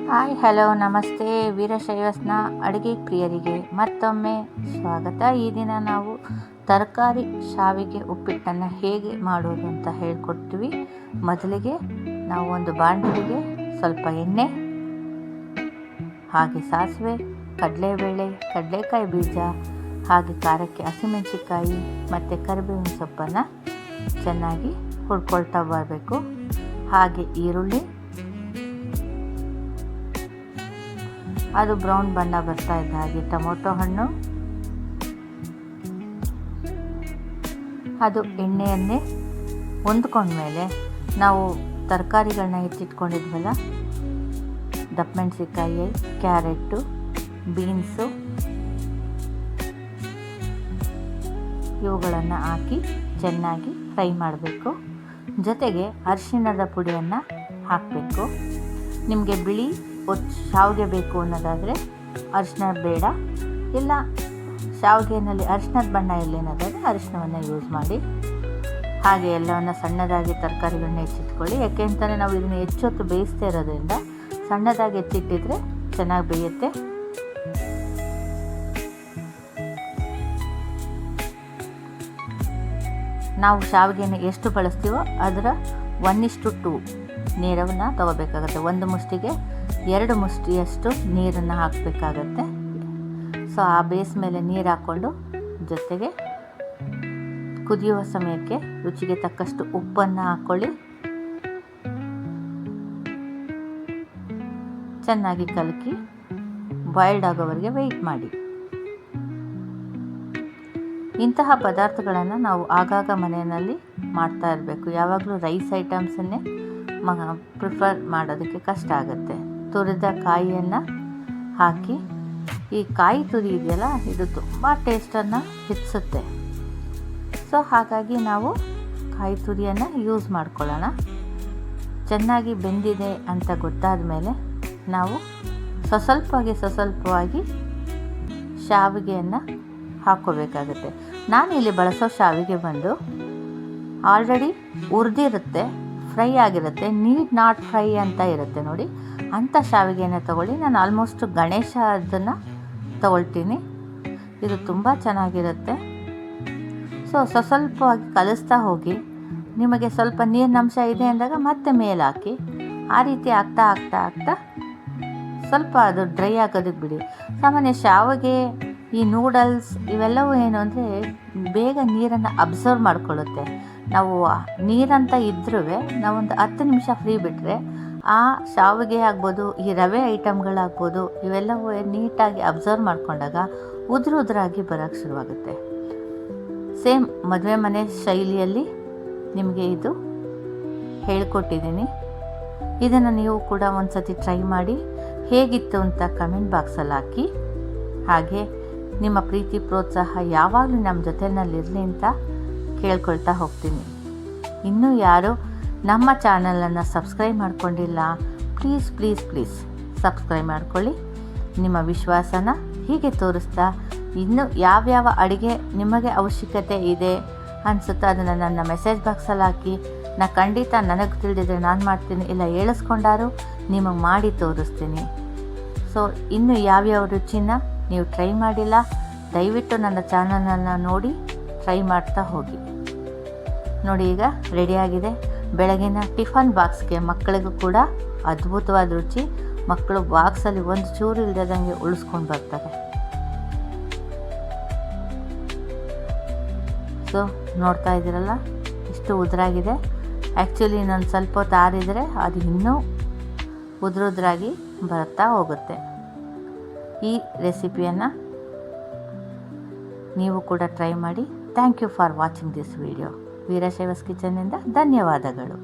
Hi hello ನಮಸ್ತೆ. ವೀರಶೈವಸ್ನ ಅಡುಗೆ ಪ್ರಿಯರಿಗೆ ಮತ್ತೊಮ್ಮೆ ಸ್ವಾಗತ. ಈ ದಿನ ನಾವು ತರಕಾರಿ ಶಾವಿಗೆ ಉಪ್ಪಿಟ್ಟನ್ನು ಹೇಗೆ ಮಾಡೋದು ಅಂತ ಹೇಳ್ಕೊಡ್ತೀವಿ. ಮೊದಲಿಗೆ ನಾವು ಒಂದು ಬಾಣಲಿಗೆ ಸ್ವಲ್ಪ ಎಣ್ಣೆ, ಹಾಗೆ ಸಾಸಿವೆ, ಕಡಲೆಬೇಳೆ, ಕಡಲೆಕಾಯಿ ಬೀಜ, ಹಾಗೆ ಖಾರಕ್ಕೆ ಹಸಿಮೆಣಸಿಕಾಯಿ ಮತ್ತು ಕರಿಬೇವಿನ ಸೊಪ್ಪನ್ನು ಚೆನ್ನಾಗಿ ಹುರ್ಕೊಳ್ತಾ ಬರಬೇಕು. ಹಾಗೆ ಈರುಳ್ಳಿ, ಅದು ಬ್ರೌನ್ ಬಣ್ಣ ಬರ್ತಾ ಇದ್ದ ಹಾಗೆ ಟೊಮೊಟೊ ಹಣ್ಣು, ಅದು ಎಣ್ಣೆಯನ್ನೇ ಹೊಂದ್ಕೊಂಡ್ಮೇಲೆ ನಾವು ತರಕಾರಿಗಳನ್ನ ಹೆಚ್ಚಿಟ್ಕೊಂಡಿದ್ವಲ್ಲ, ದಪ್ಪ ಮೆಣಸಿಕಾಯಿ, ಕ್ಯಾರೆಟು, ಬೀನ್ಸು, ಇವುಗಳನ್ನು ಹಾಕಿ ಚೆನ್ನಾಗಿ ಫ್ರೈ ಮಾಡಬೇಕು. ಜೊತೆಗೆ ಅರಿಶಿಣದ ಪುಡಿಯನ್ನು ಹಾಕಬೇಕು. ನಿಮಗೆ ಬಿಳಿ ಶಾವಿಗೆ ಬೇಕು ಅನ್ನೋದಾದರೆ ಅರಿಶಿಣ ಬೇಡ, ಇಲ್ಲ ಶಾವಿಗೆನಲ್ಲಿ ಅರಿಶಿಣದ ಬಣ್ಣ ಇಲ್ಲೇನೋದಾದರೆ ಅರಿಶಿಣವನ್ನು ಯೂಸ್ ಮಾಡಿ. ಹಾಗೆ ಎಲ್ಲವನ್ನು ಸಣ್ಣದಾಗಿ ತರಕಾರಿಗಳನ್ನ ಹೆಚ್ಚಿಟ್ಕೊಳ್ಳಿ. ಯಾಕೆಂತಂದರೆ ನಾವು ಇದನ್ನು ಹೆಚ್ಚೊತ್ತು ಬೇಯಿಸ್ತಾ ಇರೋದ್ರಿಂದ ಸಣ್ಣದಾಗಿ ಹೆಚ್ಚಿಟ್ಟಿದ್ರೆ ಚೆನ್ನಾಗಿ ಬೇಯುತ್ತೆ. ನಾವು ಶಾವಿಗೆನ ಎಷ್ಟು ಬಳಸ್ತೀವೋ ಅದರ 1:2 ನೀರನ್ನು ತಗೋಬೇಕಾಗತ್ತೆ. ಒಂದು ಮುಷ್ಟಿಗೆ 2 ಮುಷ್ಟಿಯಷ್ಟು ನೀರನ್ನು ಹಾಕಬೇಕಾಗತ್ತೆ. ಸೊ ಆ ಬೇಸ್ ಮೇಲೆ ನೀರು ಹಾಕ್ಕೊಂಡು ಜೊತೆಗೆ ಕುದಿಯುವ ಸಮಯಕ್ಕೆ ರುಚಿಗೆ ತಕ್ಕಷ್ಟು ಉಪ್ಪನ್ನು ಹಾಕ್ಕೊಳ್ಳಿ. ಚೆನ್ನಾಗಿ ಕಲಕಿ ಬಾಯ್ಲ್ಡ್ ಆಗೋವರೆಗೆ ವೆಯ್ಟ್ ಮಾಡಿ. ಇಂತಹ ಪದಾರ್ಥಗಳನ್ನು ನಾವು ಆಗಾಗ ಮನೆಯಲ್ಲಿ ಮಾಡ್ತಾ ಇರಬೇಕು. ಯಾವಾಗಲೂ ರೈಸ್ ಐಟಮ್ಸನ್ನೇ ಪ್ರಿಫರ್ ಮಾಡೋದಕ್ಕೆ ಕಷ್ಟ ಆಗುತ್ತೆ. ತುರಿದ ಕಾಯಿಯನ್ನು ಹಾಕಿ, ಈ ಕಾಯಿ ತುರಿ ಇದೆಯಲ್ಲ ಇದು ತುಂಬ ಟೇಸ್ಟನ್ನು ಹೆಚ್ಚಿಸುತ್ತೆ. ಸೊ ಹಾಗಾಗಿ ನಾವು ಕಾಯಿ ತುರಿಯನ್ನು ಯೂಸ್ ಮಾಡ್ಕೊಳ್ಳೋಣ. ಚೆನ್ನಾಗಿ ಬೆಂದಿದೆ ಅಂತ ಗೊತ್ತಾದ ಮೇಲೆ ನಾವು ಸ್ವಸ್ವಲ್ಪವಾಗಿ ಶಾವಿಗೆಯನ್ನು ಹಾಕ್ಕೋಬೇಕಾಗುತ್ತೆ. ನಾನಿಲ್ಲಿ ಬಳಸೋ ಶಾವಿಗೆ ಬಂದು ಆಲ್ರೆಡಿ ಹುರಿದಿರುತ್ತೆ, ಫ್ರೈ ಆಗಿರುತ್ತೆ, ನೀಡ್ ನಾಟ್ ಫ್ರೈ ಅಂತ ಇರುತ್ತೆ ನೋಡಿ, ಅಂಥ ಶಾವಿಗೆಯನ್ನು ತಗೊಳ್ಳಿ. ನಾನು ಆಲ್ಮೋಸ್ಟ್ ಗಣೇಶ ಅದನ್ನು ತಗೊಳ್ತೀನಿ. ಇದು ತುಂಬ ಚೆನ್ನಾಗಿರುತ್ತೆ. ಸೊ ಸ್ವಸ್ವಲ್ಪವಾಗಿ ಕಲಿಸ್ತಾ ಹೋಗಿ. ನಿಮಗೆ ಸ್ವಲ್ಪ ನೀರಿನಂಶ ಇದೆ ಅಂದಾಗ ಮತ್ತೆ ಮೇಲೆ ಹಾಕಿ. ಆ ರೀತಿ ಆಗ್ತಾ ಸ್ವಲ್ಪ ಅದು ಡ್ರೈ ಆಗೋದಕ್ಕೆ ಬಿಡಿ. ಸಾಮಾನ್ಯ ಶಾವಿಗೆ, ಈ ನೂಡಲ್ಸ್ ಇವೆಲ್ಲವೂ ಏನು ಅಂದರೆ ಬೇಗ ನೀರನ್ನು ಅಬ್ಸರ್ವ್ ಮಾಡ್ಕೊಳ್ಳುತ್ತೆ. ನಾವು ನೀರಂತ ಇದ್ರೂ ನಾವೊಂದು 10 ನಿಮಿಷ ಫ್ರೀ ಬಿಟ್ಟರೆ ಆ ಶಾವಿಗೆ ಆಗ್ಬೋದು, ಈ ರವೆ ಐಟಮ್ಗಳಾಗ್ಬೋದು, ಇವೆಲ್ಲವೂ ನೀಟಾಗಿ ಅಬ್ಸರ್ವ್ ಮಾಡ್ಕೊಂಡಾಗ ಉದುರಾಗಿ ಬರೋಕ್ಕೆ ಶುರುವಾಗುತ್ತೆ. ಸೇಮ್ ಮದುವೆ ಮನೆ ಶೈಲಿಯಲ್ಲಿ ನಿಮಗೆ ಇದು ಹೇಳ್ಕೊಟ್ಟಿದ್ದೀನಿ. ಇದನ್ನು ನೀವು ಕೂಡ ಒಂದು ಸತಿ ಟ್ರೈ ಮಾಡಿ. ಹೇಗಿತ್ತು ಅಂತ ಕಮೆಂಟ್ ಬಾಕ್ಸಲ್ಲಿ ಹಾಕಿ. ಹಾಗೆ ನಿಮ್ಮ ಪ್ರೀತಿ ಪ್ರೋತ್ಸಾಹ ಯಾವಾಗಲೂ ನಮ್ಮ ಜೊತೆಯಲ್ಲಿರಲಿ ಅಂತ ಕೇಳ್ಕೊಳ್ತಾ ಹೋಗ್ತೀನಿ. ಇನ್ನೂ ಯಾರು ನಮ್ಮ ಚಾನಲನ್ನು ಸಬ್ಸ್ಕ್ರೈಬ್ ಮಾಡ್ಕೊಂಡಿಲ್ಲ, ಪ್ಲೀಸ್ ಸಬ್ಸ್ಕ್ರೈಬ್ ಮಾಡ್ಕೊಳ್ಳಿ. ನಿಮ್ಮ ವಿಶ್ವಾಸನ ಹೀಗೆ ತೋರಿಸ್ತಾ ಇನ್ನೂ ಯಾವ್ಯಾವ ಅಡುಗೆ ನಿಮಗೆ ಅವಶ್ಯಕತೆ ಇದೆ ಅನಿಸುತ್ತೋ ಅದನ್ನು ನನ್ನ ಮೆಸೇಜ್ ಬಾಕ್ಸಲ್ಲಿ ಹಾಕಿ. ಖಂಡಿತ ನನಗೆ ತಿಳಿದಿದ್ರೆ ನಾನು ಮಾಡ್ತೀನಿ, ಇಲ್ಲ ಹೇಳಿಸ್ಕೊಂಡಾರು ನಿಮಗೆ ಮಾಡಿ ತೋರಿಸ್ತೀನಿ. ಸೊ ಇನ್ನು ಯಾವ್ಯಾವ ರುಚಿನ ನೀವು ಟ್ರೈ ಮಾಡಿಲ್ಲ, ದಯವಿಟ್ಟು ನನ್ನ ಚಾನಲನ್ನು ನೋಡಿ ಟ್ರೈ ಮಾಡ್ತಾ ಹೋಗಿ. ನೋಡಿ, ಈಗ ರೆಡಿಯಾಗಿದೆ. ಬೆಳಗಿನ ಟಿಫನ್ ಬಾಕ್ಸ್ಗೆ ಮಕ್ಕಳಿಗೂ ಕೂಡ ಅದ್ಭುತವಾದ ರುಚಿ. ಮಕ್ಕಳು ಬಾಕ್ಸಲ್ಲಿ ಒಂದು ಚೂರು ಇಲ್ಲದಂಗೆ ಉಳಿಸ್ಕೊಂಡು ಬರ್ತಾರೆ. ಸೊ ನೋಡ್ತಾ ಇದ್ದೀರಲ್ಲ ಇಷ್ಟು ಉದುರಾಗಿದೆ. ಆ್ಯಕ್ಚುಲಿ ಇನ್ನೊಂದು ಸ್ವಲ್ಪ ಹೊತ್ತು ಆರಿದರೆ ಅದು ಇನ್ನೂ ಉದುರಾಗಿ ಬರ್ತಾ ಹೋಗುತ್ತೆ. ಈ ರೆಸಿಪಿಯನ್ನು ನೀವು ಕೂಡ ಟ್ರೈ ಮಾಡಿ. Thank you for watching this video. Veerashaivas ಕಿಚನ್ನಿಂದ ಧನ್ಯವಾದಗಳು.